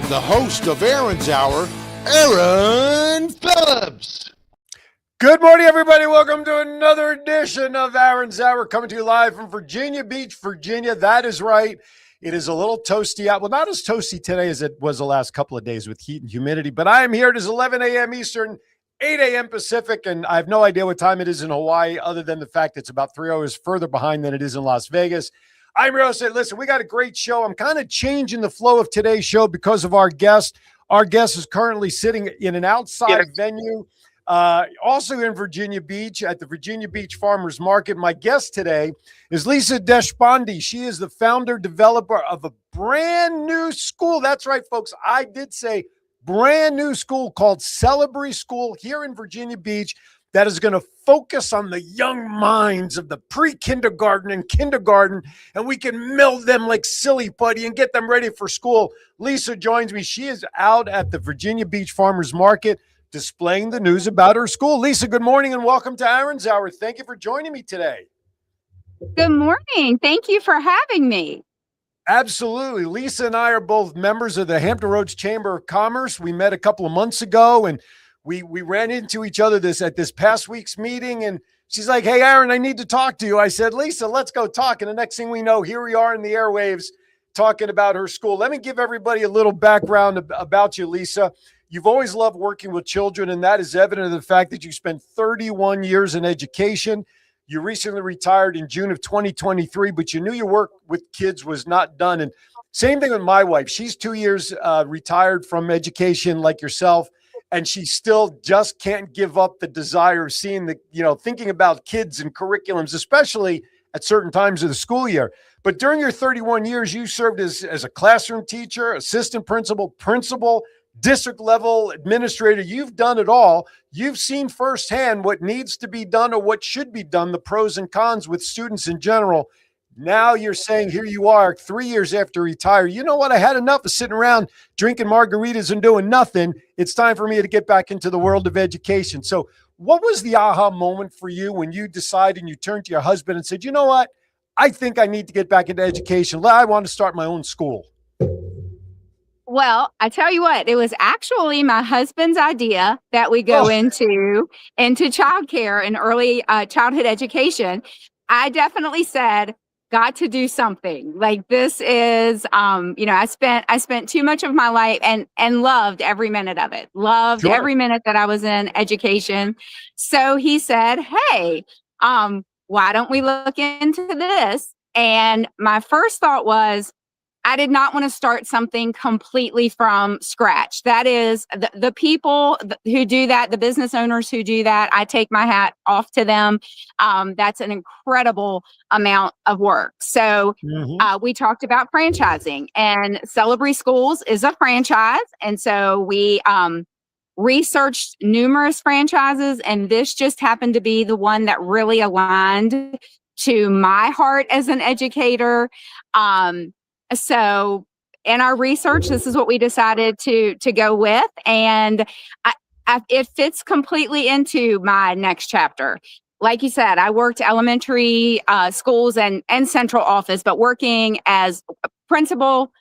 the host of Aaron's Hour, Aaron Phillips. Good morning, everybody. Welcome to another edition of Aaron's Hour, coming to you live from Virginia Beach, Virginia. That is right. It is a little toasty out. Well, not as toasty today as it was the last couple of days with heat and humidity, but I am here. It is 11 a.m. Eastern, 8 a.m. Pacific, and I have no idea what time it is in Hawaii other than the fact it's about 3 hours further behind than it is in Las Vegas. I'm Rio. Said, listen, we got a great show. I'm kind of changing the flow of today's show because of our guest. Our guest is currently sitting in an outside venue, also in Virginia Beach at the Virginia Beach Farmers Market. My guest today is Lisa Deshpande. She is the founder, developer of a brand new school. That's right, folks. I did say brand new school called Celebry School here in Virginia Beach that is going to focus on the young minds of the pre-kindergarten and kindergarten, and we can meld them like silly putty and get them ready for school. Lisa joins me. She is out at the Virginia Beach Farmers Market displaying the news about her school. Lisa, good morning and welcome to Aaron's Hour. Thank you for joining me today. Good morning. Thank you for having me. Absolutely. Lisa and I are both members of the Hampton Roads Chamber of Commerce. We met a couple of months ago, and we ran into each other at this past week's meeting, and she's like, hey, Aaron, I need to talk to you. I said, Lisa, let's go talk. And the next thing we know, here we are in the airwaves talking about her school. Let me give everybody a little background about you, Lisa. You've always loved working with children, and that is evident in the fact that you spent 31 years in education. You recently retired in June of 2023, but you knew your work with kids was not done. And same thing with my wife. She's 2 years retired from education like yourself, and she still just can't give up the desire of seeing thinking about kids and curriculums, especially at certain times of the school year. But during your 31 years, you served as a classroom teacher, assistant principal, district level administrator. You've done it all. You've seen firsthand what needs to be done or what should be done, the pros and cons with students in general. Now you're saying, here you are 3 years after retire. You know what? I had enough of sitting around drinking margaritas and doing nothing. It's time for me to get back into the world of education. So what was the aha moment for you when you decided and you turned to your husband and said, you know what? I think I need to get back into education. I want to start my own school. Well, I tell you what, it was actually my husband's idea that we go into childcare and early childhood education. I definitely said, got to do something. Like this is, I spent too much of my life and loved every minute of it. Loved Sure. Every minute that I was in education. So he said, hey, why don't we look into this? And my first thought was, I did not want to start something completely from scratch. That is the people who do that, the business owners who do that, I take my hat off to them. That's an incredible amount of work. So we talked about franchising, and Celebry Schools is a franchise. And so we researched numerous franchises, and this just happened to be the one that really aligned to my heart as an educator. So in our research, this is what we decided to go with. And it fits completely into my next chapter. Like you said, I worked elementary schools and central office, but working as a principal,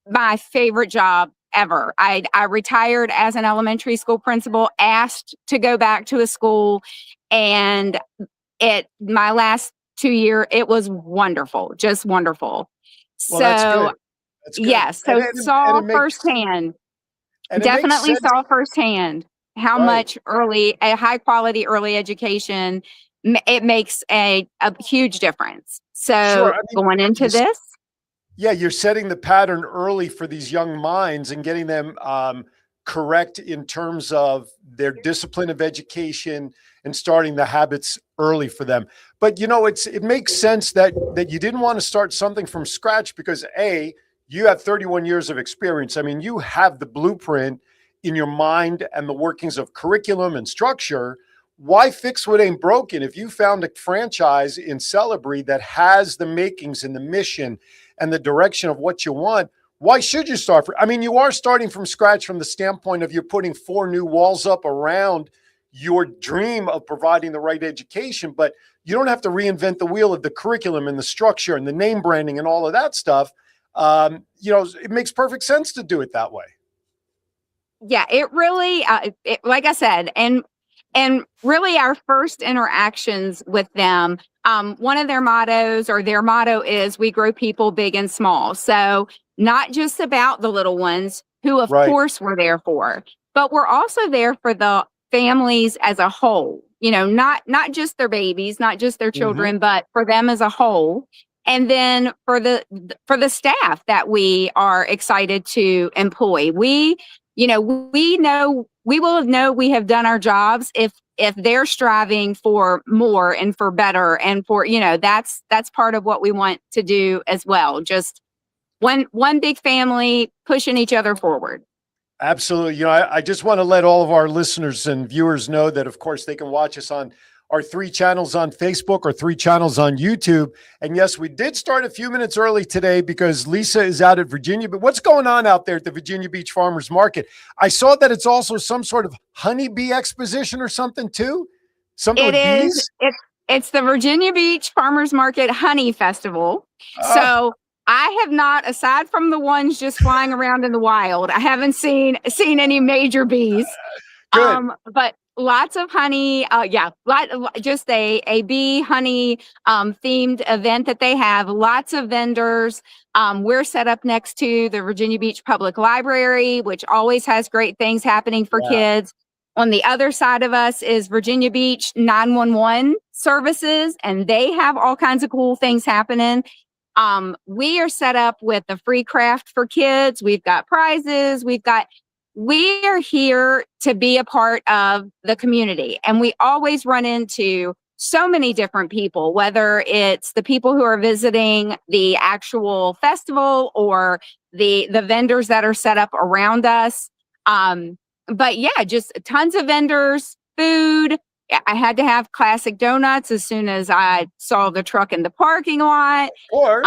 my favorite job ever. I retired as an elementary school principal, asked to go back to a school, and my last 2 years, it was wonderful, just wonderful. Well, that's good. Yes. So saw firsthand, definitely saw firsthand how much a high quality early education, it makes a huge difference. So going into this. Yeah, you're setting the pattern early for these young minds and getting them correct in terms of their discipline of education and starting the habits early for them. But it makes sense that you didn't want to start something from scratch because you have 31 years of experience. I mean, you have the blueprint in your mind and the workings of curriculum and structure. Why fix what ain't broken? If you found a franchise in Celebry that has the makings and the mission and the direction of what you want, why should you start? You are starting from scratch from the standpoint of you're putting 4 new walls up around your dream of providing the right education, but you don't have to reinvent the wheel of the curriculum and the structure and the name branding and all of that stuff. It makes perfect sense to do it that way. Yeah, it really, like I said, and really our first interactions with them, one of their mottos or their motto is we grow people big and small. So not just about the little ones who of Right. course we're there for, but we're also there for the families as a whole, not just their babies, not just their children, but for them as a whole. And then for the staff that we are excited to employ, we know we have done our jobs if they're striving for more and for better and for, that's part of what we want to do as well. Just one big family pushing each other forward. Absolutely. I just want to let all of our listeners and viewers know that, of course, they can watch us on our 3 channels on Facebook or 3 channels on YouTube. And yes, we did start a few minutes early today because Lisa is out at Virginia. But what's going on out there at the Virginia Beach Farmers Market? I saw that it's also some sort of honeybee exposition or something too. Something with bees? It's the Virginia Beach Farmers Market Honey Festival. So I have not, aside from the ones just flying around in the wild, I haven't seen any major bees. Good. But lots of honey. Just a bee honey themed event that they have. Lots of vendors. We're set up next to the Virginia Beach Public Library, which always has great things happening for kids. On the other side of us is Virginia Beach 911 services, and they have all kinds of cool things happening. We are set up with a free craft for kids. We've got prizes. We are here to be a part of the community. And we always run into so many different people, whether it's the people who are visiting the actual festival or the vendors that are set up around us. But yeah, just tons of vendors, food. I had to have classic donuts as soon as I saw the truck in the parking lot. Of course.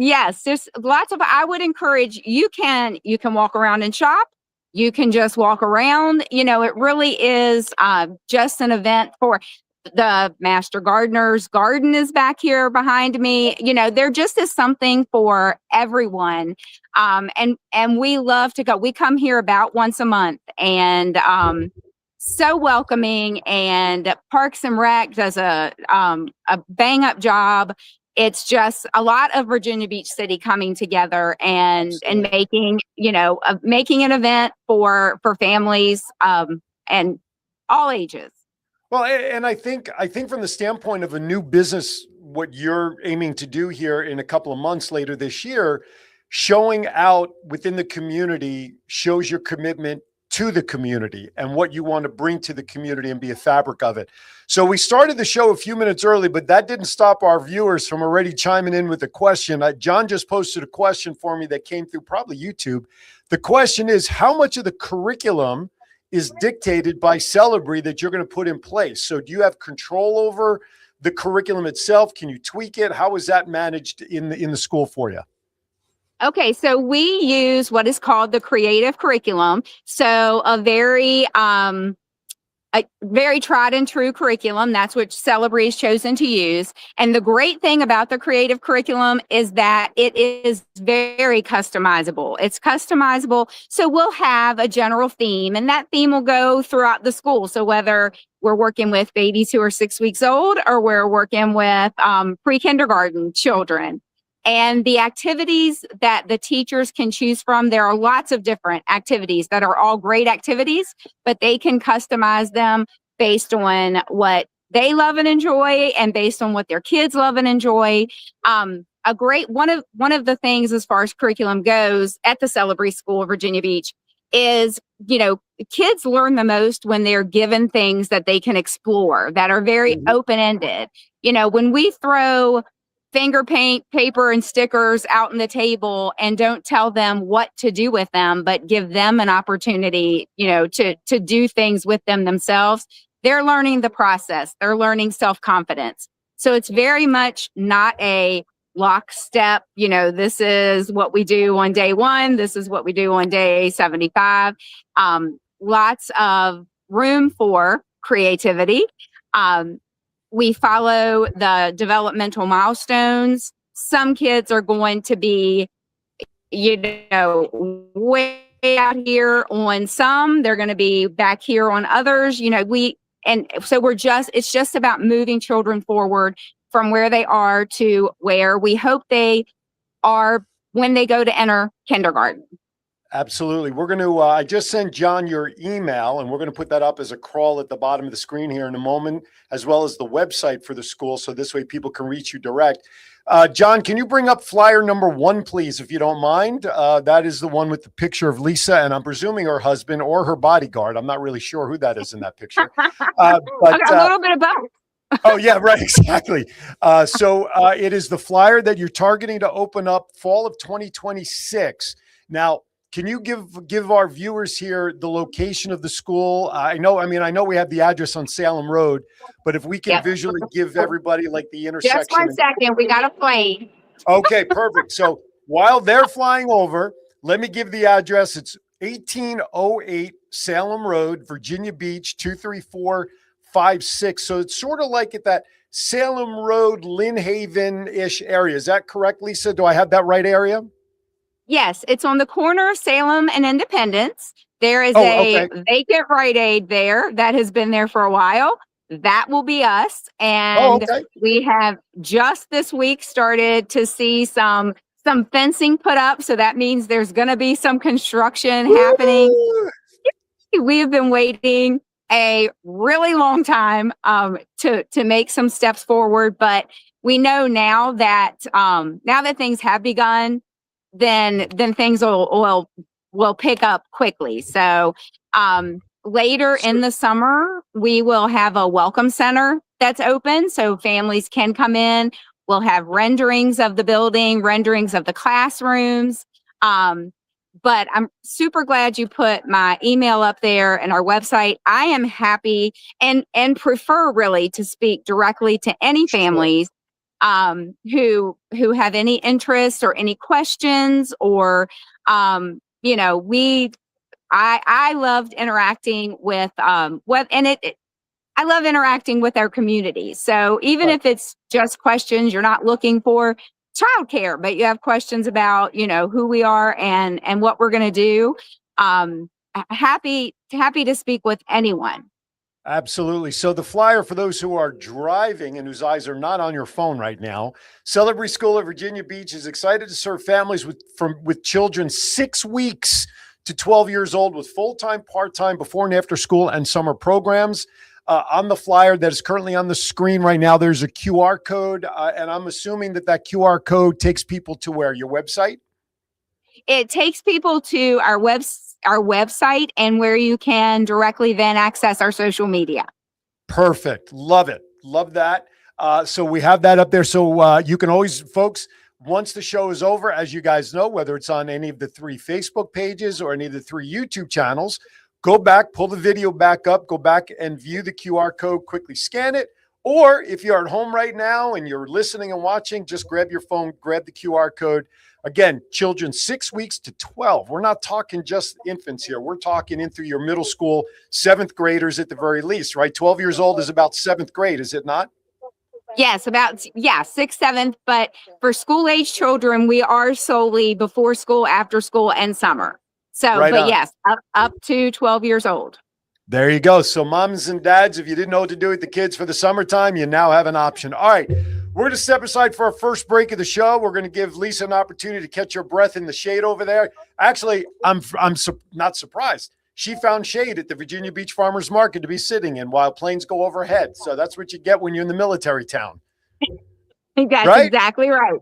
Yes, there's lots of, I would encourage, you can walk around and shop. You can just walk around. It really is just an event for the Master Gardener's Garden is back here behind me. There just is something for everyone. And we love to go. We come here about once a month, and so welcoming, and Parks and Rec does a bang up job. It's just a lot of Virginia Beach City coming together and making an event for families and all ages. Well, and I think from the standpoint of a new business, what you're aiming to do here in a couple of months later this year, showing out within the community shows your commitment to the community and what you want to bring to the community and be a fabric of it. So we started the show a few minutes early, but that didn't stop our viewers from already chiming in with a question. John just posted a question for me that came through probably YouTube. The question is, how much of the curriculum is dictated by Celebree that you're going to put in place? So do you have control over the curriculum itself? Can you tweak it? How is that managed in the school for you? Okay, so we use what is called the creative curriculum. So a very tried and true curriculum. That's what Celebree has chosen to use. And the great thing about the creative curriculum is that it is very customizable. It's customizable. So we'll have a general theme, and that theme will go throughout the school. So whether we're working with babies who are 6 weeks old or we're working with pre-kindergarten children, and the activities that the teachers can choose from, there are lots of different activities that are all great activities, but they can customize them based on what they love and enjoy and based on what their kids love and enjoy. A great one of the things as far as curriculum goes at the Celebree School of Virginia Beach is, kids learn the most when they're given things that they can explore that are very open-ended. When we throw finger paint, paper, and stickers out on the table and don't tell them what to do with them, but give them an opportunity, to do things with them themselves, they're learning the process. They're learning self-confidence. So it's very much not a lockstep, this is what we do on day 1. This is what we do on day 75. Lots of room for creativity. We follow the developmental milestones. Some kids are going to be way out here on some, they're going to be back here on others. And so it's just about moving children forward from where they are to where we hope they are when they go to enter kindergarten. Absolutely. We're going to, I just sent John your email, and we're going to put that up as a crawl at the bottom of the screen here in a moment, as well as the website for the school. So this way people can reach you direct. John, can you bring up flyer number 1, please, if you don't mind? That is the one with the picture of Lisa, and I'm presuming her husband or her bodyguard. I'm not really sure who that is in that picture. But a little bit of both. Oh, yeah, right. Exactly. So it is the flyer that you're targeting to open up fall of 2026. Now, can you give our viewers here the location of the school? I know we have the address on Salem Road, but if we can visually give everybody like the intersection. Just 1 second. We got a plane. Okay, perfect. So while they're flying over, let me give the address. It's 1808 Salem Road, Virginia Beach, 23456. So it's sort of like at that Salem Road, Lynn Haven-ish area. Is that correct, Lisa? Do I have that right area? Yes, it's on the corner of Salem and Independence. There is a vacant Rite Aid there that has been there for a while. That will be us. And we have just this week started to see some fencing put up. So that means there's going to be some construction happening. We have been waiting a really long time to make some steps forward. But we know now that things have begun, then things will pick up quickly. So later in the summer, we will have a welcome center that's open so families can come in. We'll have renderings of the building, renderings of the classrooms. But I'm super glad you put my email up there and our website. I am happy and prefer really to speak directly to any families who have any interest or any questions or, I loved interacting with, I love interacting with our community. So even if it's just questions, you're not looking for childcare, but you have questions about, who we are and what we're going to do. Happy to speak with anyone. Absolutely. So the flyer for those who are driving and whose eyes are not on your phone right now, Celebrity School of Virginia Beach is excited to serve families with children 6 weeks to 12 years old with full-time, part-time, before and after school and summer programs. On the flyer that is currently on the screen right now, there's a QR code, and I'm assuming that QR code takes people to where? Your website? It takes people to our website and where you can directly then access our social media. Perfect. Love it. Love that. So we have that up there. So you can always, folks, once the show is over, as you guys know, whether it's on any of the 3 Facebook pages or any of the 3 YouTube channels, go back, pull the video back up, go back and view the QR code, quickly scan it. Or if you're at home right now and you're listening and watching, just grab your phone, grab the QR code. Again, children 6 weeks to 12. We're not talking just infants here. We're talking in through your middle school, 7th graders at the very least, right? 12 years old is about 7th grade, is it not? Yes, 6th, 7th. But for school age children, we are solely before school, after school, and summer. So, right but on. Yes, up to 12 years old. There you go. So moms and dads, if you didn't know what to do with the kids for the summertime, you now have an option. All right. We're going to step aside for our first break of the show. We're going to give Lisa an opportunity to catch her breath in the shade over there. Actually, I'm not surprised. She found shade at the Virginia Beach Farmers Market to be sitting in while planes go overhead. So that's what you get when you're in the military town. That's right? Exactly right.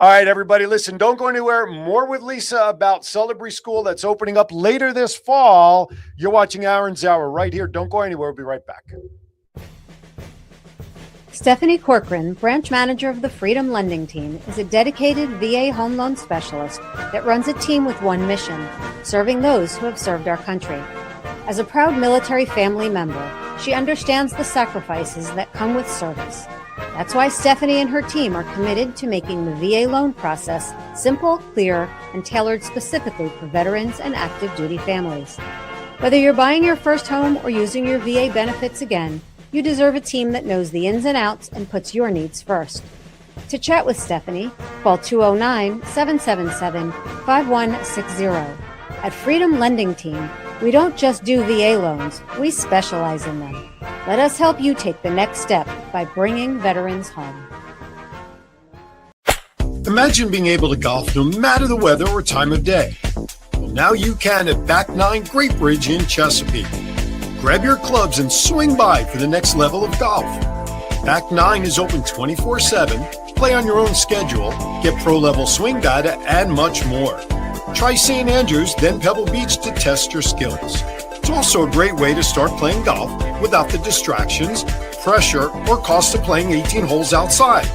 All right, everybody, listen, don't go anywhere. More with Lisa about Celebrity School that's opening up later this fall. You're watching Aaron's Hour right here. Don't go anywhere. We'll be right back. Stephanie Corcoran, branch manager of the Freedom Lending Team, is a dedicated VA home loan specialist that runs a team with one mission, serving those who have served our country. As a proud military family member, she understands the sacrifices that come with service. That's why Stephanie and her team are committed to making the VA loan process simple, clear, and tailored specifically for veterans and active duty families. Whether you're buying your first home or using your VA benefits again, you deserve a team that knows the ins and outs and puts your needs first. To chat with Stephanie, call 209-777-5160. At Freedom Lending Team, we don't just do VA loans, we specialize in them. Let us help you take the next step by bringing veterans home. Imagine being able to golf no matter the weather or time of day. Well, now you can at Back 9 Great Bridge in Chesapeake. Grab your clubs and swing by for the next level of golf. Back 9 is open 24/7, play on your own schedule, get pro-level swing data, and much more. Try St. Andrews, then Pebble Beach to test your skills. It's also a great way to start playing golf without the distractions, pressure, or cost of playing 18 holes outside.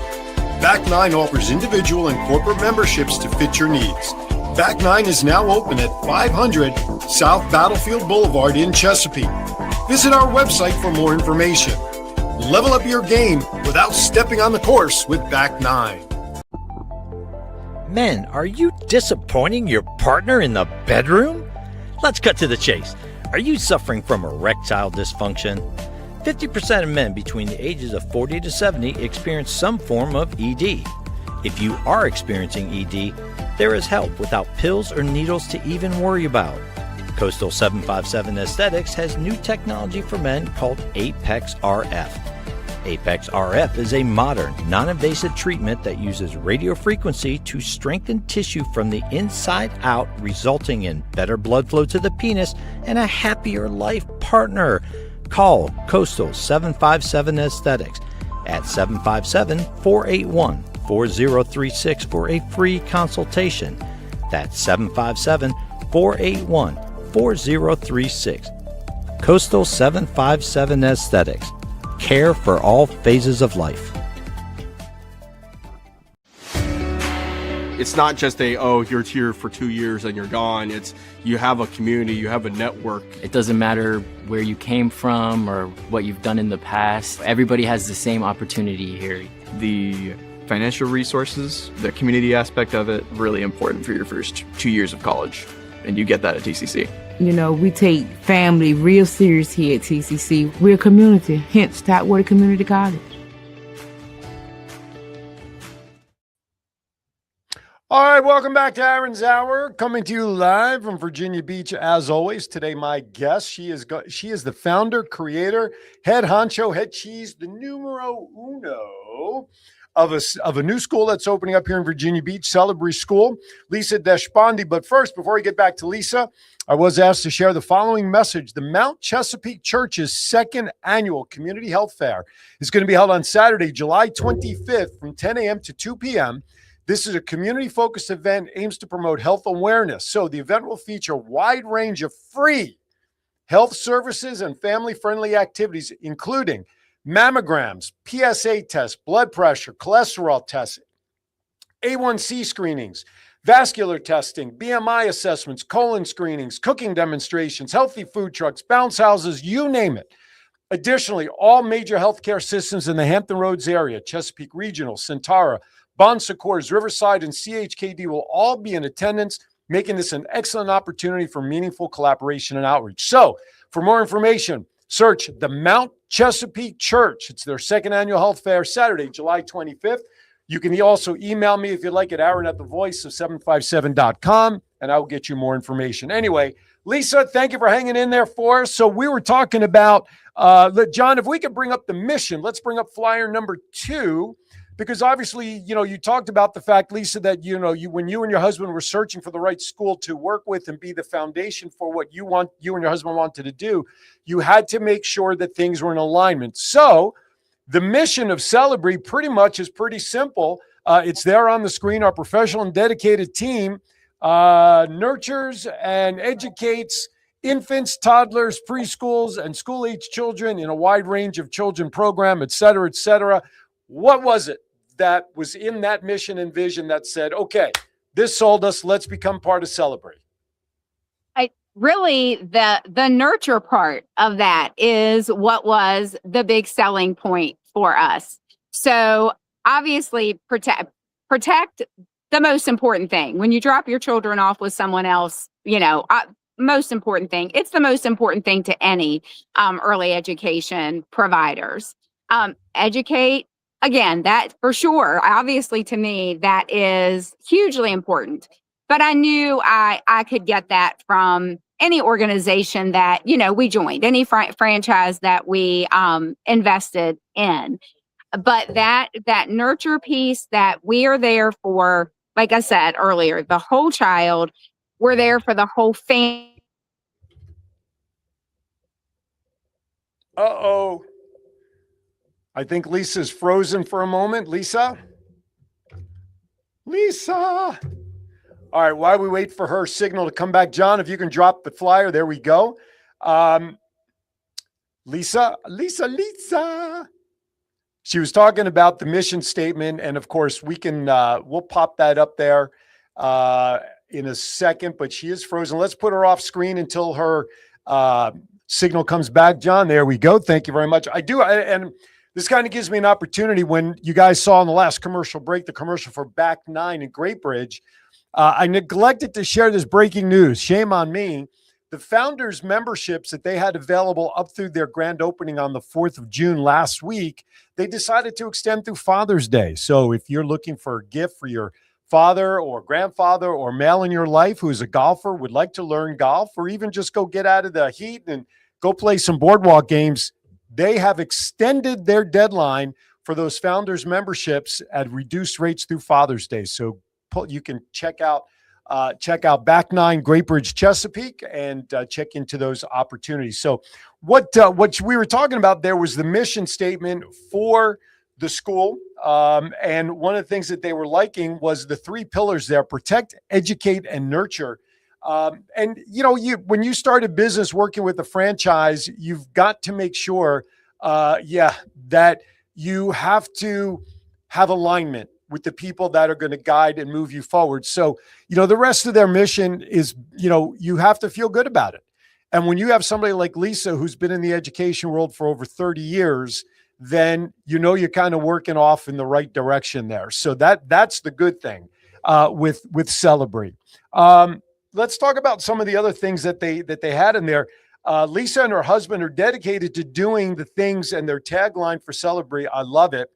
Back 9 offers individual and corporate memberships to fit your needs. Back 9 is now open at 500 South Battlefield Boulevard in Chesapeake. Visit our website for more information. Level up your game without stepping on the course with Back 9. Men, are you disappointing your partner in the bedroom? Let's cut to the chase. Are you suffering from erectile dysfunction? 50% of men between the ages of 40 to 70 experience some form of ED. If you are experiencing ED, there is help without pills or needles to even worry about. Coastal 757 Aesthetics has new technology for men called Apex RF. Apex RF is a modern, non-invasive treatment that uses radio frequency to strengthen tissue from the inside out, resulting in better blood flow to the penis and a happier life partner. Call Coastal 757 Aesthetics at 757-481-4036 for a free consultation. That's 757-481-4036. Coastal 757 Aesthetics. Care for all phases of life. It's not just you're here for 2 years and you're gone. It's you have a community, you have a network. It doesn't matter where you came from or what you've done in the past. Everybody has the same opportunity here. The financial resources, the community aspect of it, really important for your first 2 years of college. And you get that at TCC. You know, we take family real serious here at TCC. We're a community, hence Topwater Community College. All right, welcome back to Aaron's Hour, coming to you live from Virginia Beach. As always, today my guest, she is the founder, creator, head honcho, head cheese, the numero uno of a new school that's opening up here in Virginia Beach, Celebry School, Lisa Deshpande. But first, before we get back to Lisa, I was asked to share the following message. The Mount Chesapeake Church's second annual Community Health Fair is going to be held on Saturday, July 25th from 10 a.m. to 2 p.m. This is a community-focused event, aims to promote health awareness. So the event will feature a wide range of free health services and family-friendly activities, including mammograms, PSA tests, blood pressure, cholesterol tests, A1C screenings, vascular testing, BMI assessments, colon screenings, cooking demonstrations, healthy food trucks, bounce houses, you name it. Additionally, all major healthcare systems in the Hampton Roads area, Chesapeake Regional, Centara, Bon Secours, Riverside, and CHKD will all be in attendance, making this an excellent opportunity for meaningful collaboration and outreach. So, for more information, search the Mount Chesapeake Church. It's their second annual health fair, Saturday, July 25th. You can also email me if you'd like at aaron@thevoiceof757.com, and I will get you more information. Anyway, Lisa, thank you for hanging in there for us. So we were talking about, John, if we could bring up the mission, let's bring up flyer number 2. Because obviously, you talked about the fact, Lisa, that, when you and your husband were searching for the right school to work with and be the foundation for what you and your husband wanted to do, you had to make sure that things were in alignment. So the mission of Celebry pretty much is pretty simple. It's there on the screen. Our professional and dedicated team nurtures and educates infants, toddlers, preschools, and school-age children in a wide range of children program, et cetera, et cetera. What was it that was in that mission and vision that said, okay, this sold us, let's become part of Celebry? Really, the nurture part of that is what was the big selling point for us. So obviously protect the most important thing. When you drop your children off with someone else, most important thing. It's the most important thing to any early education providers. Educate, again, that for sure, obviously to me, that is hugely important. But I knew I could get that from any organization that, we joined, any franchise that we invested in. But that nurture piece, that we are there for, like I said earlier, the whole child, we're there for the whole family. Uh-oh. I think Lisa's frozen for a moment. Lisa? Lisa? All right, while we wait for her signal to come back, John, if you can drop the flyer, there we go. Lisa. She was talking about the mission statement, and of course, we'll pop that up there in a second, but she is frozen. Let's put her off screen until her signal comes back. John, there we go. Thank you very much. And this kind of gives me an opportunity. When you guys saw in the last commercial break, the commercial for Back 9 in Great Bridge, I neglected to share this breaking news. Shame on me. The founders memberships that they had available up through their grand opening on the 4th of June last week, they decided to extend through Father's Day. So if you're looking for a gift for your father or grandfather or male in your life who is a golfer, would like to learn golf, or even just go get out of the heat and go play some boardwalk games, they have extended their deadline for those founders memberships at reduced rates through Father's Day. So you can check out Back 9 Great Bridge Chesapeake and check into those opportunities. So what we were talking about there was the mission statement for the school. And one of the things that they were liking was the 3 pillars there: protect, educate, and nurture. And when you start a business working with a franchise, you've got to make sure, that you have to have alignment with the people that are going to guide and move you forward. So, the rest of their mission is, you have to feel good about it. And when you have somebody like Lisa, who's been in the education world for over 30 years, then, you're kind of working off in the right direction there. So that's the good thing with Celebrate. Let's talk about some of the other things that they had in there. Lisa and her husband are dedicated to doing the things, and their tagline for Celebrate, I love it.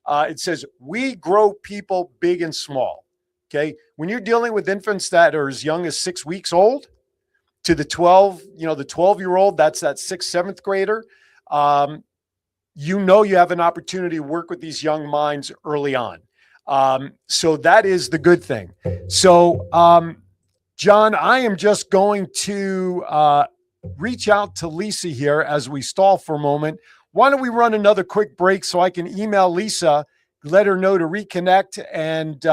It says, "We grow people big and small." Okay. When you're dealing with infants that are as young as 6 weeks old to the 12-year-old, that's that 6th, 7th grader. You have an opportunity to work with these young minds early on. So that is the good thing. So, John, I am just going to reach out to Lisa here as we stall for a moment. Why don't we run another quick break so I can email Lisa, let her know to reconnect, and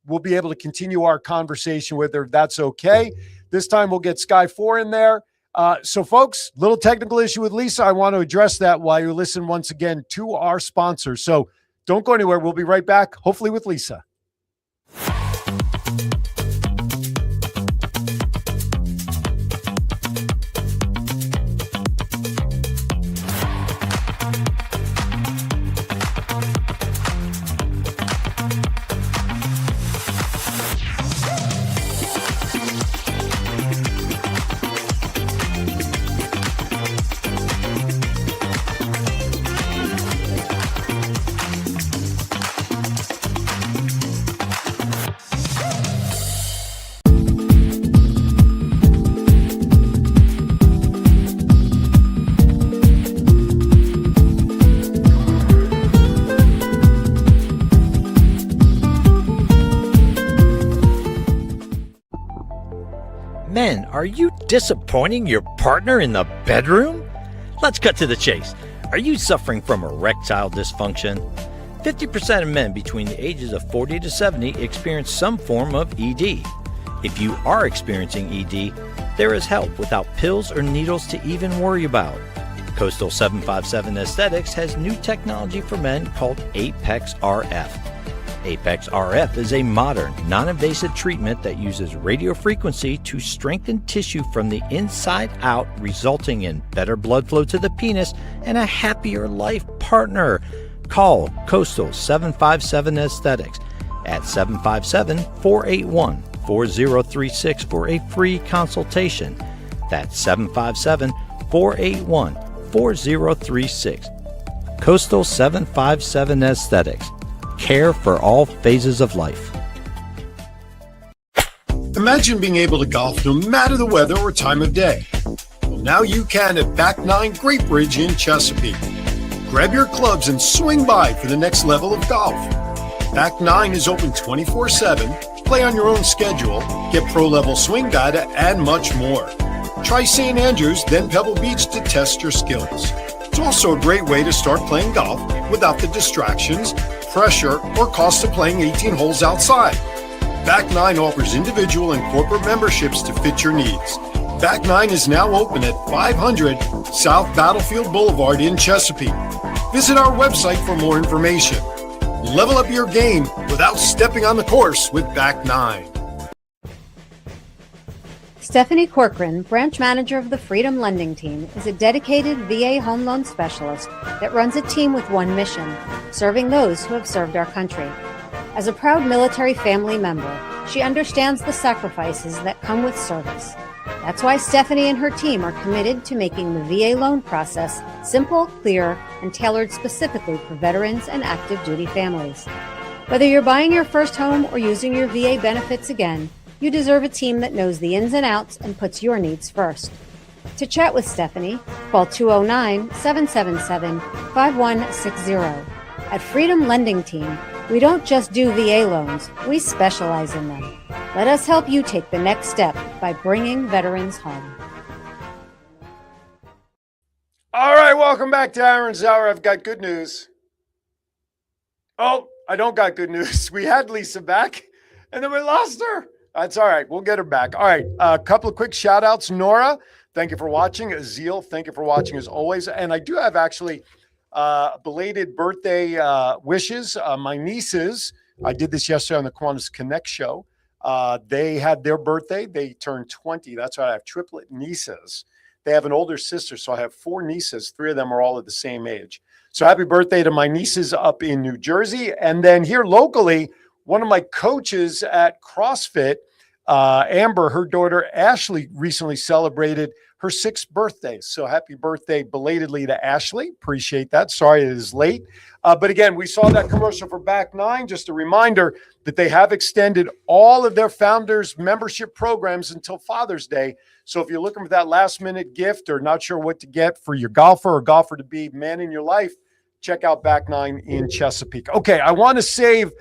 we'll be able to continue our conversation with her if that's okay. This time we'll get Sky 4 in there. So, folks, little technical issue with Lisa. I want to address that while you listen once again to our sponsors. So don't go anywhere. We'll be right back, hopefully with Lisa. Men, are you disappointing your partner in the bedroom? Let's cut to the chase. Are you suffering from erectile dysfunction? 50% of men between the ages of 40 to 70 experience some form of ED. If you are experiencing ED, there is help without pills or needles to even worry about. Coastal 757 Aesthetics has new technology for men called Apex RF. Apex RF is a modern, non-invasive treatment that uses radio frequency to strengthen tissue from the inside out, resulting in better blood flow to the penis and a happier life partner. Call Coastal 757 Aesthetics at 757-481-4036 for a free consultation. That's 757-481-4036. Coastal 757 Aesthetics. Care for all phases of life. Imagine being able to golf no matter the weather or time of day. Well, now you can at Back 9 Great Bridge in Chesapeake. Grab your clubs and swing by for the next level of golf. Back 9 is open 24/7. Play on your own schedule, get pro-level swing data, and much more. Try St. Andrews, then Pebble Beach to test your skills. It's also a great way to start playing golf without the distractions, pressure, or cost of playing 18 holes outside. Back 9 offers individual and corporate memberships to fit your needs. Back 9 is now open at 500 South Battlefield Boulevard in Chesapeake. Visit our website for more information. Level up your game without stepping on the course with Back 9. Stephanie Corcoran, branch manager of the Freedom Lending Team, is a dedicated VA home loan specialist that runs a team with one mission, serving those who have served our country. As a proud military family member, she understands the sacrifices that come with service. That's why Stephanie and her team are committed to making the VA loan process simple, clear, and tailored specifically for veterans and active duty families. Whether you're buying your first home or using your VA benefits again, you deserve a team that knows the ins and outs and puts your needs first. To chat with Stephanie, call 209-777-5160. At Freedom Lending Team, we don't just do VA loans, we specialize in them. Let us help you take the next step by bringing veterans home. All right, welcome back to Aaron's Hour. I've got good news. Oh, I don't got good news. We had Lisa back, and then we lost her. That's all right. We'll get her back. All right, a couple of quick shout-outs. Nora, thank you for watching. Azil, thank you for watching as always. And I do have actually belated birthday wishes. My nieces, I did this yesterday on the Kiwanis Connect show. They had their birthday. They turned 20. That's why I have triplet nieces. They have an older sister, so I have 4 nieces. 3 of them are all at the same age. So happy birthday to my nieces up in New Jersey. And then here locally, one of my coaches at CrossFit, Amber, her daughter Ashley recently celebrated her 6th birthday. So happy birthday belatedly to Ashley. Appreciate that. Sorry it is late. But again, we saw that commercial for Back 9. Just a reminder that they have extended all of their founders membership programs until Father's Day. So if you're looking for that last minute gift or not sure what to get for your golfer or golfer to be man in your life, check out Back 9 in Chesapeake. Okay, I want to save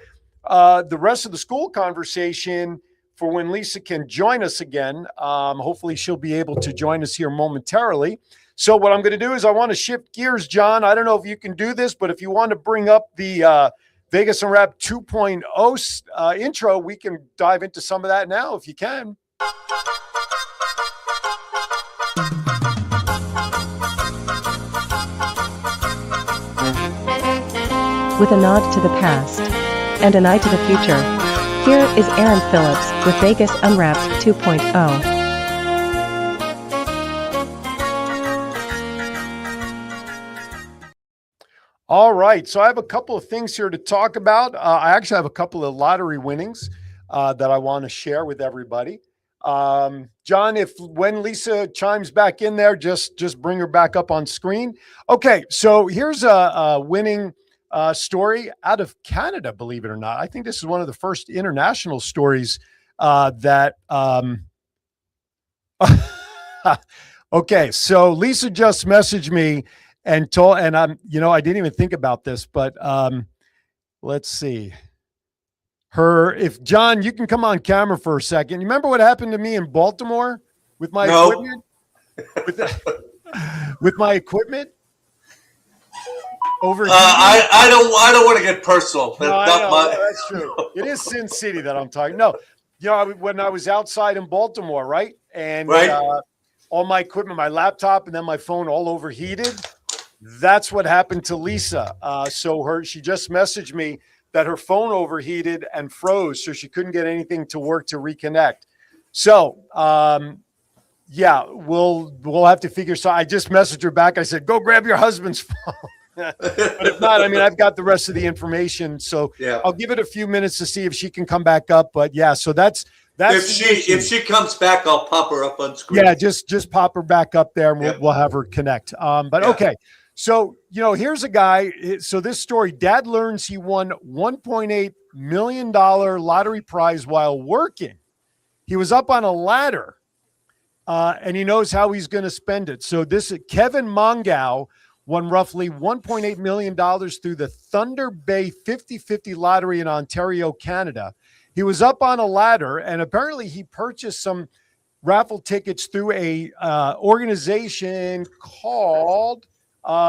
the rest of the school conversation for when Lisa can join us again. Hopefully she'll be able to join us here momentarily. So what I'm going to do is I want to shift gears, John. I don't know if you can do this, but if you want to bring up the Vegas Unwrapped 2.0 intro, we can dive into some of that now if you can. With a nod to the past and an eye to the future, here is Aaron Phillips with Vegas Unwrapped 2.0. All right, so I have a couple of things here to talk about. I actually have a couple of lottery winnings that I want to share with everybody. John, when Lisa chimes back in there, just bring her back up on screen. Okay, so here's a winning story out of Canada, believe it or not. I think this is one of the first international stories that okay, so Lisa just messaged me and I didn't even think about this, but let's see. If John, you can come on camera for a second. You remember what happened to me in Baltimore with my equipment? With my equipment? Over I don't want to get personal. No, that's true. It is Sin City that I'm talking. No, when I was outside in Baltimore, right? And all my equipment, my laptop, and then my phone all overheated. That's what happened to Lisa. She just messaged me that her phone overheated and froze, so she couldn't get anything to work to reconnect. So, we'll have to figure. So I just messaged her back. I said, "Go grab your husband's phone." But if not, I mean, I've got the rest of the information, so I'll give it a few minutes to see if she can come back up. But so that's if she comes back, I'll pop her up on screen. Yeah, just pop her back up there, and we'll have her connect. Okay, So, here's a guy. So this story, dad learns he won $1.8 million lottery prize while working. He was up on a ladder and he knows how he's going to spend it. So Kevin Mongow won roughly $1.8 million through the Thunder Bay 50/50 lottery in Ontario, Canada. He was up on a ladder and apparently he purchased some raffle tickets through a organization called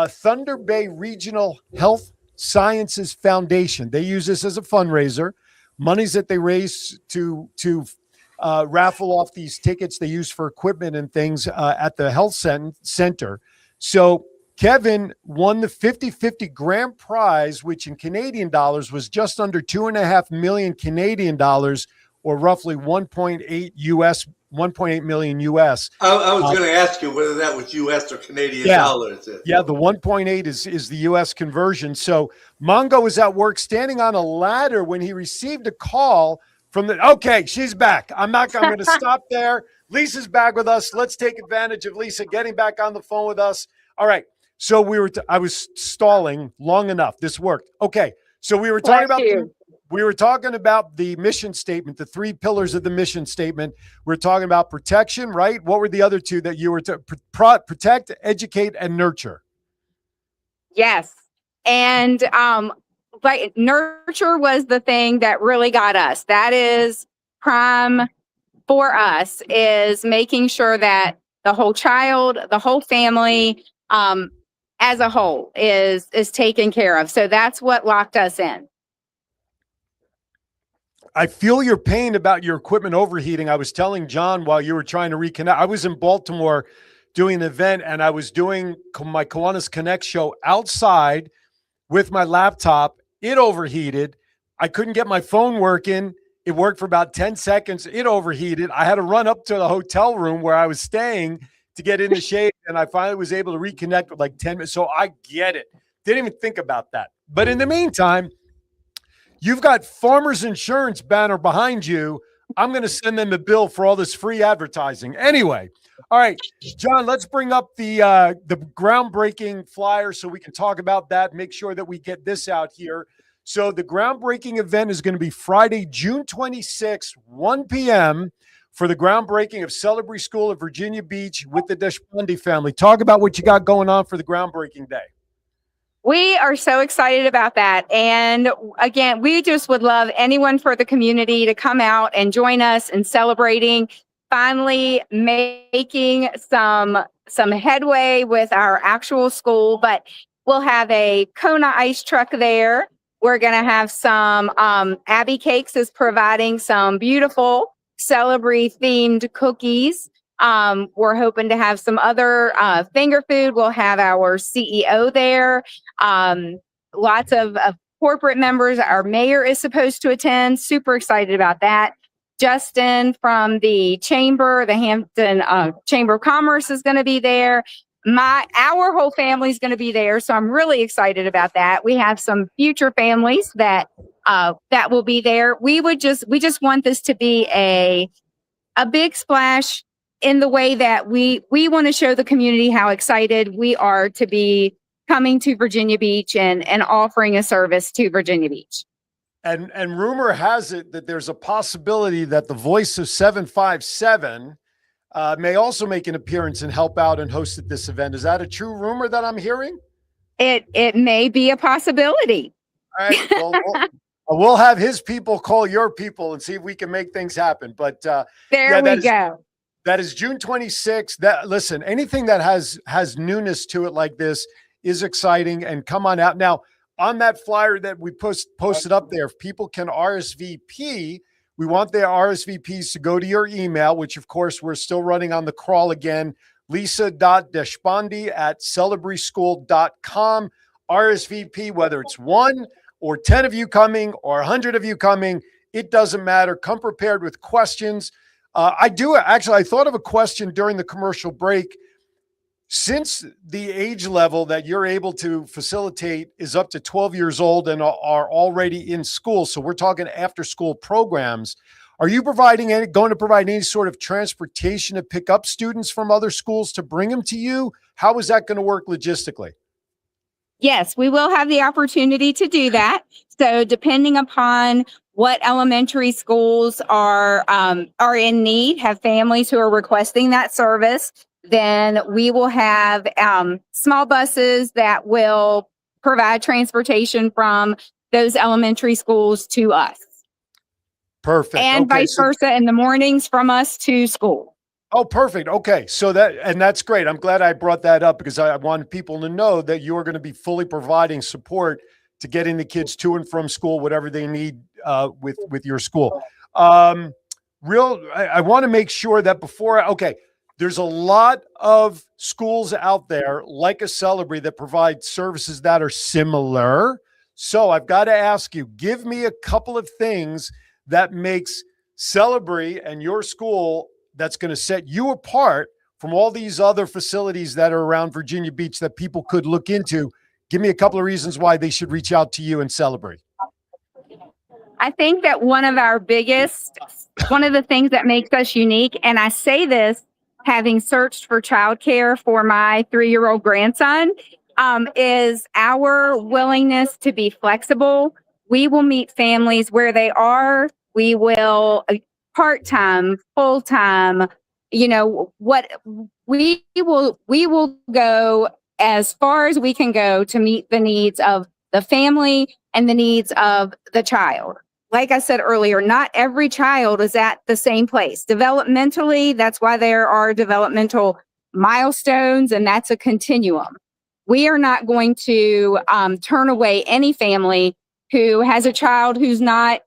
Thunder Bay Regional Health Sciences Foundation. They use this as a fundraiser. Monies that they raise to raffle off these tickets they use for equipment and things at the health center. So Kevin won the 50/50 grand prize, which in Canadian dollars was just under 2.5 million Canadian dollars, or roughly 1.8 million US. I was going to ask you whether that was US or Canadian dollars. Yeah, the 1.8 is the US conversion. So Mongo was at work standing on a ladder when he received a call from okay, she's back. I'm going to stop there. Lisa's back with us. Let's take advantage of Lisa getting back on the phone with us. All right. So I was stalling long enough. This worked. Okay. So we were talking about the mission statement, the 3 pillars of the mission statement. We're talking about protection, right? What were the other 2 that you were to protect, educate, and nurture? Yes. And but nurture was the thing that really got us. That is prime for us, is making sure that the whole child, the whole family, as a whole is taken care of. So that's what locked us in. I feel your pain about your equipment overheating. I was telling John while you were trying to reconnect. I was in Baltimore doing an event and I was doing my Kiwanis Connect show outside with my laptop. It overheated. I couldn't get my phone working. It worked for about 10 seconds. It overheated. I had to run up to the hotel room where I was staying to get in the shade, and I finally was able to reconnect with like 10 minutes. So I get it. Didn't even think about that. But in the meantime, you've got Farmers Insurance banner behind you. I'm going to send them a bill for all this free advertising. Anyway, all right, John, let's bring up the groundbreaking flyer so we can talk about that, make sure that we get this out here. So the groundbreaking event is going to be Friday, June 26th, 1 p.m., for the groundbreaking of Celebrity School of Virginia Beach with the Deshpande family. Talk about what you got going on for the groundbreaking day. We are so excited about that. And again, we just would love anyone for the community to come out and join us in celebrating, finally making some headway with our actual school. But we'll have a Kona ice truck there. We're going to have some, Abby Cakes is providing some beautiful Celebrity themed cookies. We're hoping to have some other finger food. We'll have our CEO there. Lots of corporate members. Our mayor is supposed to attend. Super excited about that. Justin from the Chamber, the Hampton Chamber of Commerce is going to be there. Our whole family is going to be there. So I'm really excited about that. We have some future families that will be there. We just want this to be a big splash in the way that we want to show the community how excited we are to be coming to Virginia Beach and offering a service to Virginia Beach. And rumor has it that there's a possibility that the voice of 757 may also make an appearance and help out and host at this event. Is that a true rumor that I'm hearing? It may be a possibility. All right. Well, we'll have his people call your people and see if we can make things happen. But there we go. That is June 26th. Listen, anything that has newness to it like this is exciting, and come on out. Now, on that flyer that we posted up there, if people can RSVP, we want their RSVPs to go to your email, which of course we're still running on the crawl again, lisa.deshpande@celebryschool.com. RSVP, whether it's 1 or 10 of you coming or 100 of you coming, it doesn't matter. Come prepared with questions. I thought of a question during the commercial break. Since the age level that you're able to facilitate is up to 12 years old and are already in school, so we're talking after school programs, are you going to provide any sort of transportation to pick up students from other schools to bring them to you? How is that going to work logistically? Yes, we will have the opportunity to do that. So depending upon what elementary schools are in need, have families who are requesting that service, then we will have small buses that will provide transportation from those elementary schools to us. Perfect. And Okay, vice versa in the mornings from us to school. Oh, perfect. Okay. So that's great. I'm glad I brought that up because I want people to know that you're going to be fully providing support to getting the kids to and from school, whatever they need with your school. I want to make sure that there's a lot of schools out there like a Celebree that provide services that are similar. So I've got to ask you, give me a couple of things that makes Celebree and your school that's going to set you apart from all these other facilities that are around Virginia Beach that people could look into. Give me a couple of reasons why they should reach out to you and Celebree. I think that one of the things that makes us unique, and I say this having searched for childcare for my 3-year-old grandson, is our willingness to be flexible. We will meet families where they are. We will part-time, full-time, what we will go as far as we can go to meet the needs of the family and the needs of the child. Like I said earlier, not every child is at the same place. Developmentally, that's why there are developmental milestones, and that's a continuum. We are not going to turn away any family who has a child who's not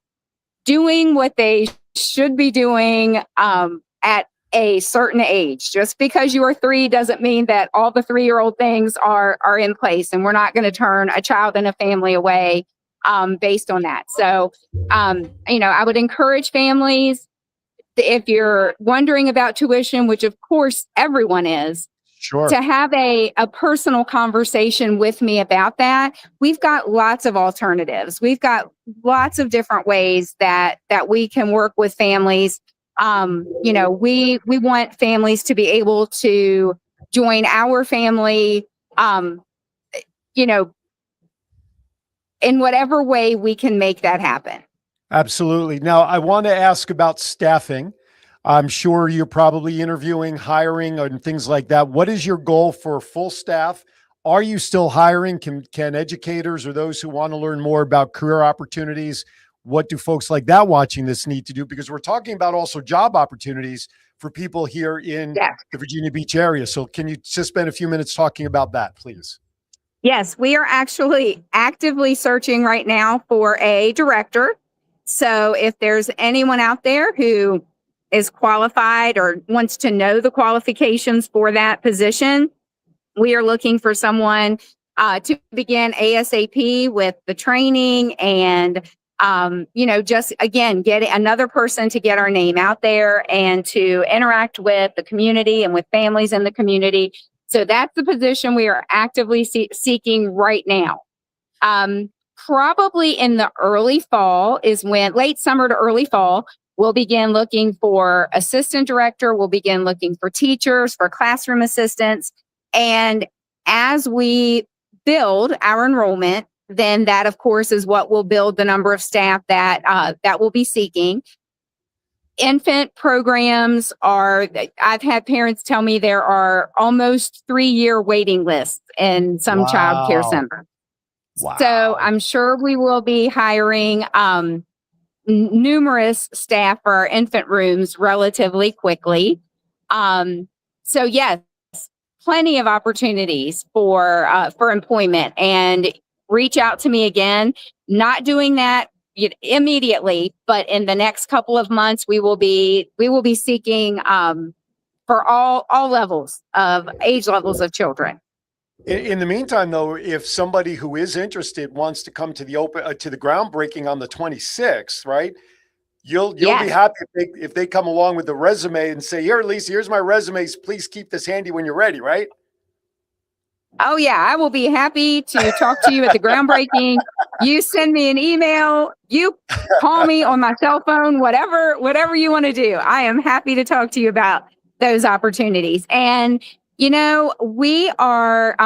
doing what they should be doing at a certain age. Just because you are 3 doesn't mean that all the 3-year-old things are in place, and we're not going to turn a child and a family away based on that. So, I would encourage families, if you're wondering about tuition, which of course everyone is, sure, to have a personal conversation with me about that. We've got lots of alternatives. We've got lots of different ways that we can work with families. We want families to be able to join our family, in whatever way we can make that happen. Absolutely. Now, I want to ask about staffing. I'm sure you're probably interviewing, hiring, and things like that. What is your goal for full staff? Are you still hiring? Can educators or those who want to learn more about career opportunities, what do folks like that watching this need to do? Because we're talking about also job opportunities for people here in the Virginia Beach area. So can you just spend a few minutes talking about that, please? Yes, we are actually actively searching right now for a director. So if there's anyone out there who is qualified or wants to know the qualifications for that position, we are looking for someone to begin ASAP with the training and, just again, get another person to get our name out there and to interact with the community and with families in the community. So that's the position we are actively seeking right now. Probably in the early fall is when, late summer to early fall, we'll begin looking for assistant director. We'll begin looking for teachers, for classroom assistants. And as we build our enrollment, then that, of course, is what will build the number of staff that we'll be seeking. Infant programs I've had parents tell me there are almost 3-year waiting lists in some child care centers. Wow. So I'm sure we will be hiring numerous staff for our infant rooms relatively quickly. So yes, plenty of opportunities for employment, and reach out to me again. Not doing that immediately, but in the next couple of months, we will be seeking for all levels of age levels of children. In the meantime, though, if somebody who is interested wants to come to the to the groundbreaking on the 26th, right? You'll be happy if they come along with the resume and say, "Here, Lisa, here's my resumes. Please keep this handy when you're ready," right? Oh yeah, I will be happy to talk to you at the groundbreaking. You send me an email, you call me on my cell phone, whatever you want to do. I am happy to talk to you about those opportunities. And we are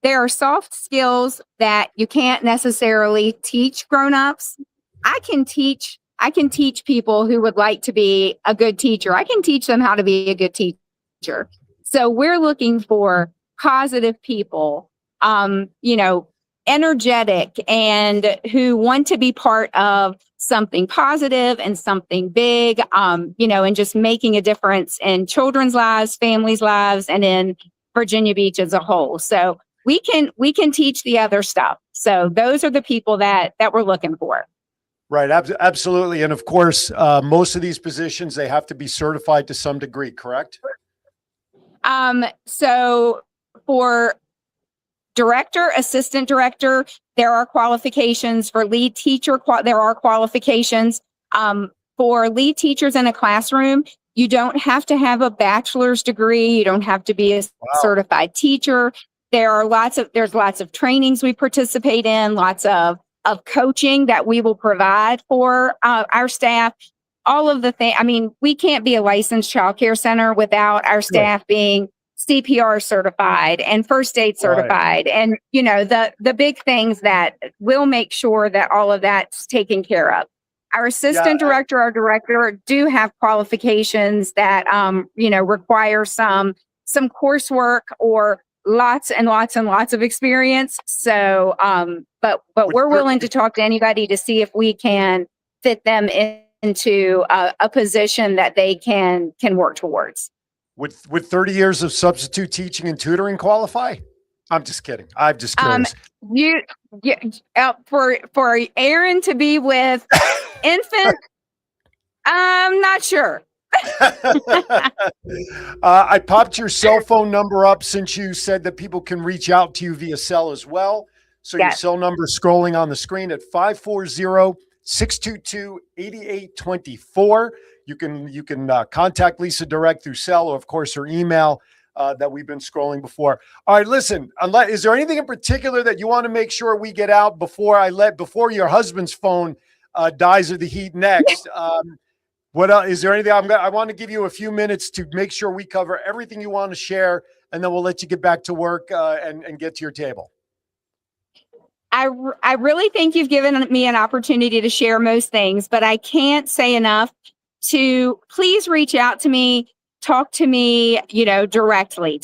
there are soft skills that you can't necessarily teach grown-ups. I can teach people who would like to be a good teacher. I can teach them how to be a good teacher. So we're looking for positive people, energetic, and who want to be part of something positive and something big, and just making a difference in children's lives, families' lives, and in Virginia Beach as a whole. So we can teach the other stuff. So those are the people that we're looking for. Right. Absolutely. And of course, most of these positions, they have to be certified to some degree, correct? So for director, assistant director, there are qualifications. For lead teacher, there are qualifications. For lead teachers in a classroom, you don't have to have a bachelor's degree. You don't have to be a certified teacher. There's lots of trainings we participate in, lots of coaching that we will provide for our staff. All of the things. I mean, we can't be a licensed child care center without our staff being CPR certified and first aid certified. And, the big things that will make sure that all of that's taken care of. Our assistant director, our director do have qualifications that, require some coursework or lots and lots and lots of experience. So, but we're willing to talk to anybody to see if we can fit them into a position that they can work towards. Would 30 years of substitute teaching and tutoring qualify? I'm just kidding. I'm just curious. For Aaron to be with infant, I'm not sure. I popped your cell phone number up since you said that people can reach out to you via cell as well. So your cell number is scrolling on the screen at 540-622-8824. You can contact Lisa direct through cell, or of course her email that we've been scrolling before. All right, listen, is there anything in particular that you want to make sure we get out before your husband's phone dies of the heat next? What else? Is there anything? I want to give you a few minutes to make sure we cover everything you want to share, and then we'll let you get back to work and get to your table. I really think you've given me an opportunity to share most things, but I can't say enough to please reach out to me, talk to me, directly.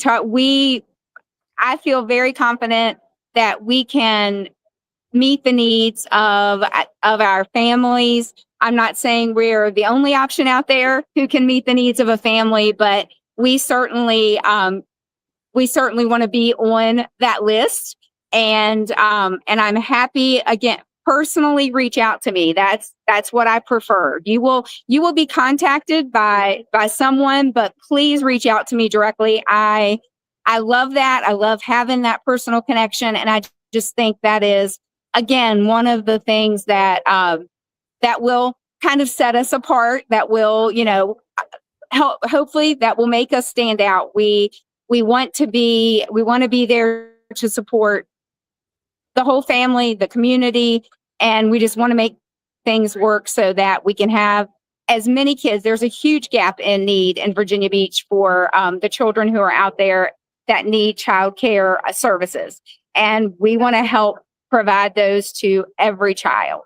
I feel very confident that we can meet the needs of our families. I'm not saying we're the only option out there who can meet the needs of a family, but we certainly want to be on that list. And I'm happy, again, personally reach out to me. That's what I prefer. You will be contacted by someone, but please reach out to me directly. I love that. I love having that personal connection. And I just think that is, again, one of the things that will kind of set us apart, that will, hopefully that will make us stand out. We want to be there to support the whole family, the community, and we just want to make things work so that we can have as many kids. There's a huge gap in need in Virginia Beach for the children who are out there that need childcare services. And we want to help provide those to every child.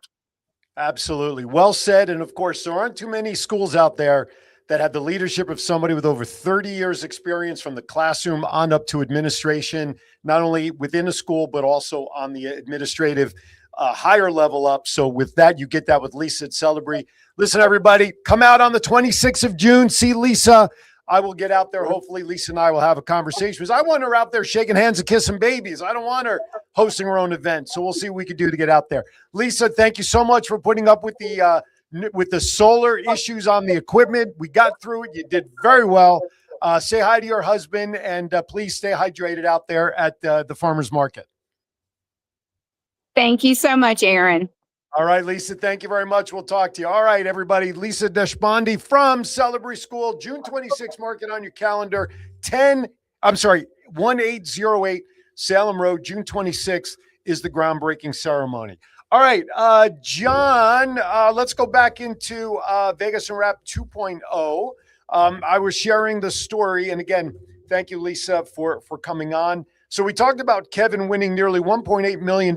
Absolutely. Well said. And of course, there aren't too many schools out there that have the leadership of somebody with over 30 years experience from the classroom on up to administration, not only within a school, but also on the administrative higher level up. So with that, you get that with Lisa at Celebrate. Listen, everybody, come out on the 26th of June. See Lisa. I will get out there. Hopefully Lisa and I will have a conversation, because I want her out there shaking hands and kissing babies. I don't want her hosting her own event. So we'll see what we can do to get out there. Lisa, thank you so much for putting up with the solar issues on the equipment. We got through it. You did very well. Say hi to your husband, and please stay hydrated out there at the farmer's market. Thank you so much, Aaron. All right, Lisa, thank you very much. We'll talk to you. All right, everybody. Lisa Deshpande from Celebrate School, June 26th. Mark it on your calendar. 1808 Salem Road, June 26th is the groundbreaking ceremony. All right, John, let's go back into Vegas Unwrapped 2.0. I was sharing the story, and again, thank you, Lisa, for coming on. So we talked about Kevin winning nearly $1.8 million.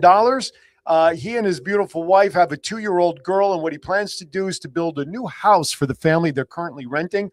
He and his beautiful wife have a 2-year-old girl, and what he plans to do is to build a new house for the family they're currently renting.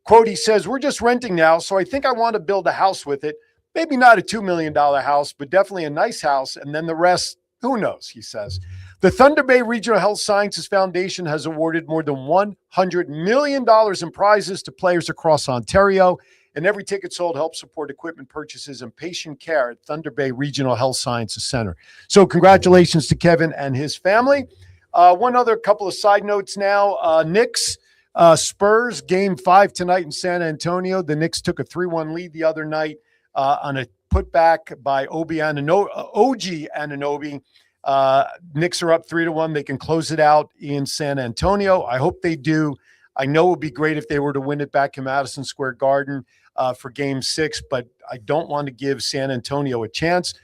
Quote, he says, we're just renting now, so I think I want to build a house with it. Maybe not a $2 million house, but definitely a nice house. And then the rest, who knows, he says. The Thunder Bay Regional Health Sciences Foundation has awarded more than $100 million in prizes to players across Ontario. And every ticket sold helps support equipment purchases and patient care at Thunder Bay Regional Health Sciences Center. So congratulations to Kevin and his family. One other couple of side notes now. Knicks, Spurs, Game 5 tonight in San Antonio. The Knicks took a 3-1 lead the other night on a putback by OG Anunoby. Knicks are up 3-1. They can close it out in San Antonio. I hope they do. I know it would be great if they were to win it back in Madison Square Garden for Game 6, but I don't want to give San Antonio a chance.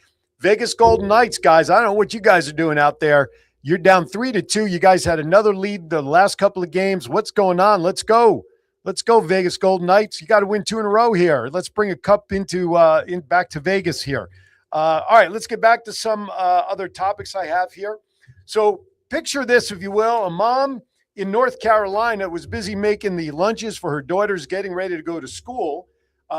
Vegas Golden Knights, guys, I don't know what you guys are doing out there. You're down 3-2. You guys had another lead the last couple of games. What's going on? Let's go. Let's go, Vegas Golden Knights. You got to win 2 in a row here. Let's bring a cup back to Vegas here. All right, let's get back to some other topics I have here. So picture this, if you will. A mom in North Carolina was busy making the lunches for her daughters getting ready to go to school.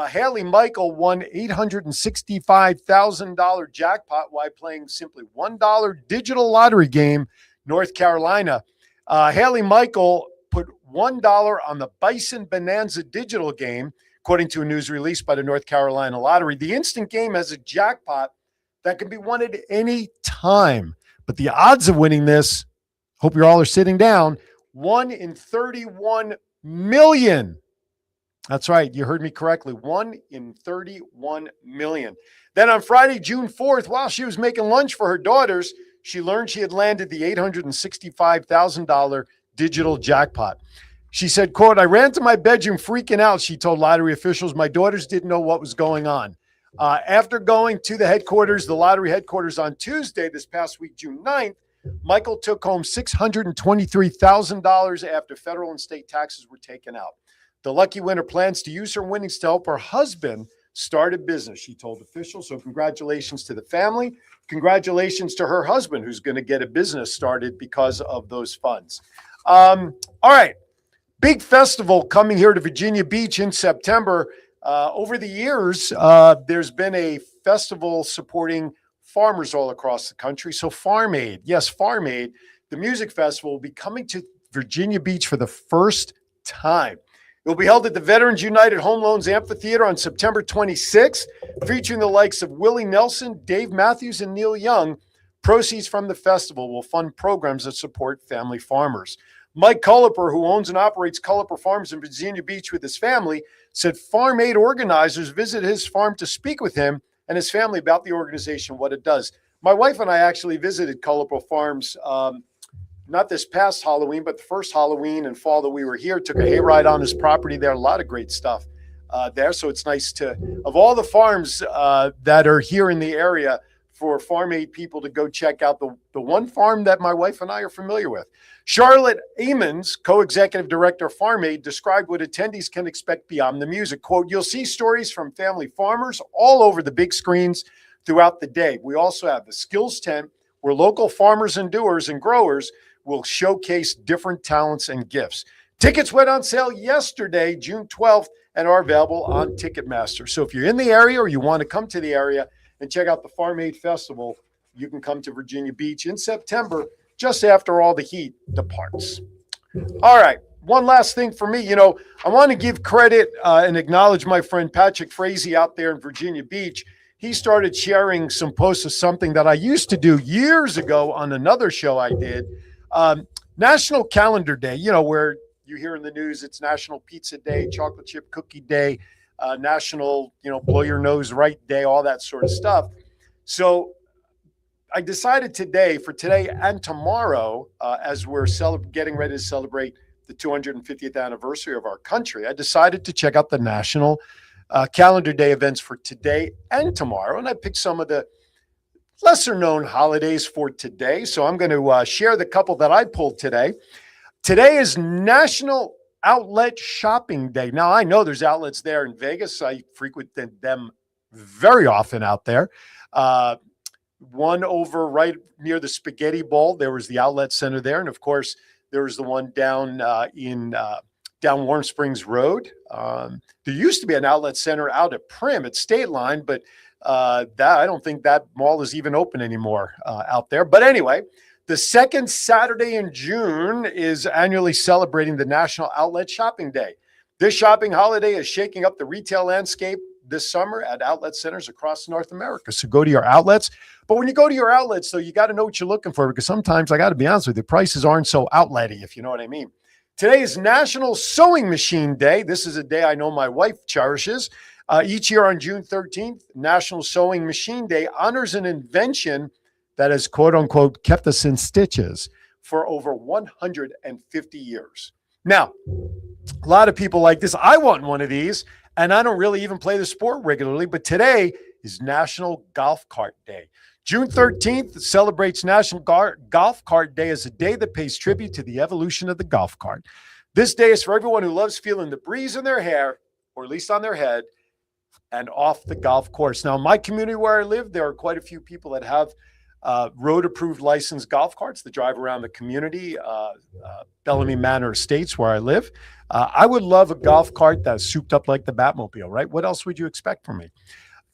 Haley Michael won $865,000 jackpot while playing simply $1 digital lottery game, North Carolina. Haley Michael put $1 on the Bison Bonanza digital game, according to a news release by the North Carolina Lottery. The instant game has a jackpot that can be won at any time. But the odds of winning this, hope you all are sitting down, 1 in 31 million. That's right. You heard me correctly. 1 in 31 million. Then on Friday, June 4th, while she was making lunch for her daughters, she learned she had landed the $865,000 digital jackpot. She said, quote, I ran to my bedroom freaking out, she told lottery officials. My daughters didn't know what was going on. After going to the headquarters, the lottery headquarters on Tuesday, this past week, June 9th, Michael took home $623,000 after federal and state taxes were taken out. The lucky winner plans to use her winnings to help her husband start a business, she told officials. So congratulations to the family. Congratulations to her husband, who's going to get a business started because of those funds. All right. Big festival coming here to Virginia Beach in September. Over the years, there's been a festival supporting farmers all across the country. So Farm Aid, yes, Farm Aid, the music festival will be coming to Virginia Beach for the first time. It will be held at the Veterans United Home Loans Amphitheater on September 26th, featuring the likes of Willie Nelson, Dave Matthews, and Neil Young. Proceeds from the festival will fund programs that support family farmers. Mike Culliper, who owns and operates Culliper Farms in Virginia Beach with his family, said Farm Aid organizers visit his farm to speak with him and his family about the organization, what it does. My wife and I actually visited Culliper Farms, not this past Halloween, but the first Halloween and fall that we were here, took a hayride on his property there. A lot of great stuff there. So it's nice to, of all the farms that are here in the area, for Farm Aid people to go check out the one farm that my wife and I are familiar with. Charlotte Amons, co-executive director of Farm Aid, described what attendees can expect beyond the music. Quote, you'll see stories from family farmers all over the big screens throughout the day. We also have the Skills Tent, where local farmers and doers and growers will showcase different talents and gifts. Tickets went on sale yesterday, June 12th, and are available on Ticketmaster. So if you're in the area or you want to come to the area and check out the Farm Aid Festival, you can come to Virginia Beach in September, just after all the heat departs. All right, one last thing for me. I want to give credit and acknowledge my friend Patrick Frazee out there in Virginia Beach. He started sharing some posts of something that I used to do years ago on another show I did. National Calendar Day, where you hear in the news it's National Pizza Day, Chocolate Chip Cookie Day, National, Blow Your Nose Right Day, all that sort of stuff. So I decided today and tomorrow, as we're getting ready to celebrate the 250th anniversary of our country, I decided to check out the National Calendar Day events for today and tomorrow. And I picked some of the lesser known holidays for today. So I'm going to share the couple that I pulled today. Today is National Outlet Shopping Day. Now, I know there's outlets there in Vegas. I frequented them very often out there. One over right near the Spaghetti Bowl. There was the outlet center there. And of course, there was the one down down Warm Springs Road. There used to be an outlet center out at Prim at State Line, but that I don't think that mall is even open anymore out there. But anyway, the second Saturday in June is annually celebrating the National Outlet Shopping Day. This shopping holiday is shaking up the retail landscape this summer at outlet centers across North America. So go to your outlets. But when you go to your outlets, though, you got to know what you're looking for, because sometimes, I got to be honest with you, the prices aren't so outletty, if you know what I mean. Today is National Sewing Machine Day. This is a day I know my wife cherishes. Each year on June 13th, National Sewing Machine Day honors an invention that has, quote unquote, kept us in stitches for over 150 years. Now, a lot of people like this. I want one of these, and I don't really even play the sport regularly, but today is National Golf Cart Day. June 13th celebrates National Golf Cart Day as a day that pays tribute to the evolution of the golf cart. This day is for everyone who loves feeling the breeze in their hair, or at least on their head, and off the golf course. Now, in my community where I live, there are quite a few people that have road-approved licensed golf carts that drive around the community, Bellamy Manor Estates, where I live. I would love a golf cart that's souped up like the Batmobile, right? What else would you expect from me?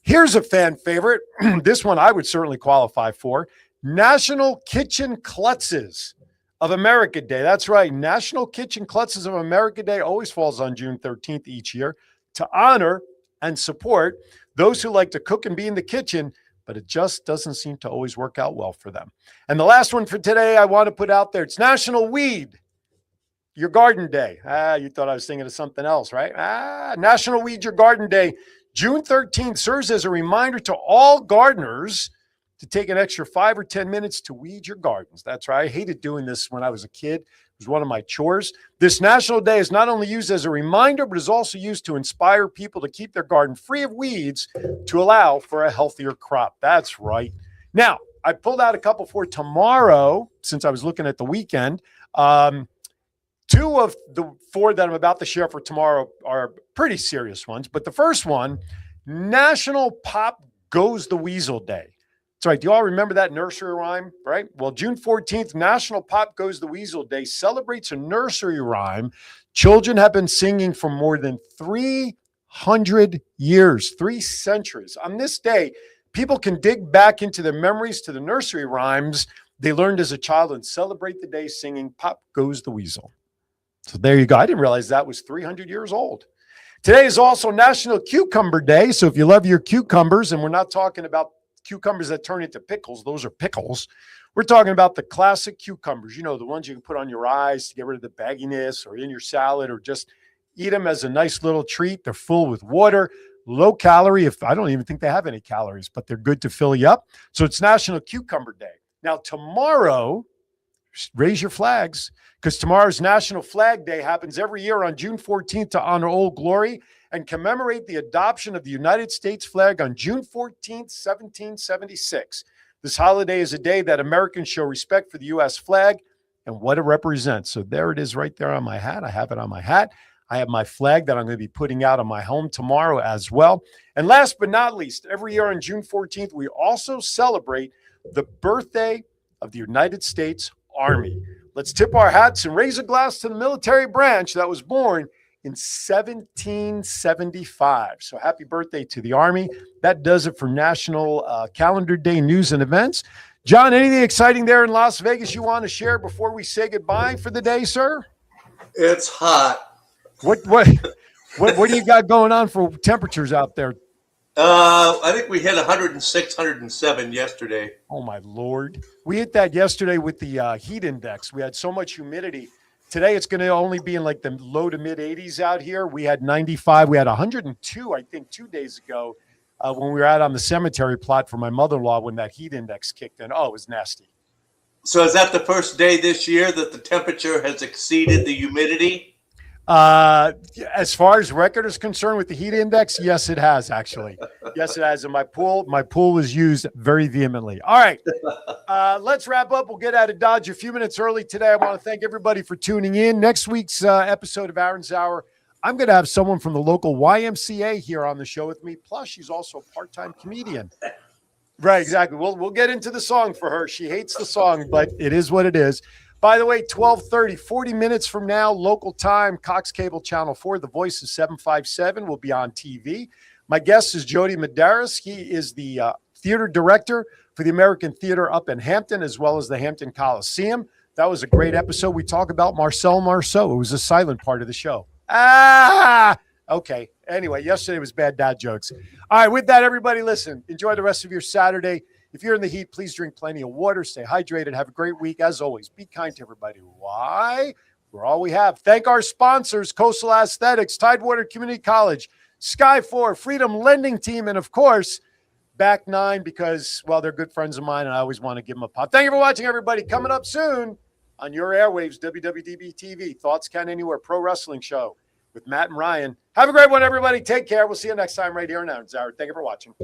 Here's a fan favorite. This one I would certainly qualify for. National Kitchen Klutzes of America Day. That's right. National Kitchen Klutzes of America Day always falls on June 13th each year to honor and support those who like to cook and be in the kitchen, but it just doesn't seem to always work out well for them. And the last one for today I want to put out there, it's National Weed Your Garden Day. You thought I was thinking of something else, right? National Weed Your Garden Day. June 13th serves as a reminder to all gardeners to take an extra 5 or 10 minutes to weed your gardens. That's right. I hated doing this when I was a kid. It was one of my chores. This National Day is not only used as a reminder, but is also used to inspire people to keep their garden free of weeds to allow for a healthier crop. That's right. Now, I pulled out a couple for tomorrow since I was looking at the weekend. Two of the four that I'm about to share for tomorrow are pretty serious ones. But the first one, National Pop Goes the Weasel Day. That's right. Do you all remember that nursery rhyme, right? Well, June 14th, National Pop Goes the Weasel Day celebrates a nursery rhyme children have been singing for more than 300 years, 3 centuries. On this day, people can dig back into their memories to the nursery rhymes they learned as a child and celebrate the day singing Pop Goes the Weasel. So there you go. I didn't realize that was 300 years old. Today is also National Cucumber Day. So if you love your cucumbers, and we're not talking about cucumbers that turn into pickles, those are pickles. We're talking about the classic cucumbers, you know, the ones you can put on your eyes to get rid of the bagginess, or in your salad, or just eat them as a nice little treat. They're full with water, low calorie. If I don't even think they have any calories, but they're good to fill you up. So it's National Cucumber Day. Now, tomorrow, raise your flags, because tomorrow's National Flag Day happens every year on June 14th to honor Old Glory and commemorate the adoption of the United States flag on June 14th, 1776. This holiday is a day that Americans show respect for the U.S. flag and what it represents. So there it is right there on my hat. I have it on my hat. I have my flag that I'm going to be putting out on my home tomorrow as well. And last but not least, every year on June 14th, we also celebrate the birthday of the United States Army. Let's tip our hats and raise a glass to the military branch that was born in 1775. So happy birthday to the Army. That does it for National Calendar Day news and events. John, anything exciting there in Las Vegas you want to share before we say goodbye for the day, sir? It's hot. What do you got going on for temperatures out there? I think we hit 106, 107 yesterday. Oh, my Lord. We hit that yesterday with the heat index. We had so much humidity. Today, it's going to only be in like the low to mid 80s out here. We had 95. We had 102, I think, 2 days ago when we were out on the cemetery plot for my mother-in-law when that heat index kicked in. Oh, it was nasty. So is that the first day this year that the temperature has exceeded the humidity? As far as record is concerned with the heat index, yes, it has actually. Yes, it has. And my pool was used very vehemently. All right. Let's wrap up. We'll get out of Dodge a few minutes early today. I want to thank everybody for tuning in. Next week's episode of Aaron's Hour, I'm going to have someone from the local YMCA here on the show with me. Plus, she's also a part-time comedian. Right, exactly. We'll get into the song for her. She hates the song, but it is what it is. By the way, 12:30, 40 minutes from now, local time, Cox Cable Channel 4, The Voice is 757, will be on TV. My guest is Jody Medeiros. He is the theater director for the American Theater up in Hampton, as well as the Hampton Coliseum. That was a great episode. We talk about Marcel Marceau. It was a silent part of the show. Okay. Anyway, yesterday was bad dad jokes. All right, with that, everybody, listen, enjoy the rest of your Saturday. If you're in the heat, please drink plenty of water, stay hydrated, have a great week. As always, be kind to everybody. Why? We're all we have. Thank our sponsors, Coastal Aesthetics, Tidewater Community College, Sky4, Freedom Lending Team, and of course, Back Nine, because, well, they're good friends of mine, and I always want to give them a pop. Thank you for watching, everybody. Coming up soon on your airwaves, WWDB TV, Thoughts Count Anywhere Pro Wrestling Show with Matt and Ryan. Have a great one, everybody. Take care. We'll see you next time right here on Aaron Zara. Thank you for watching.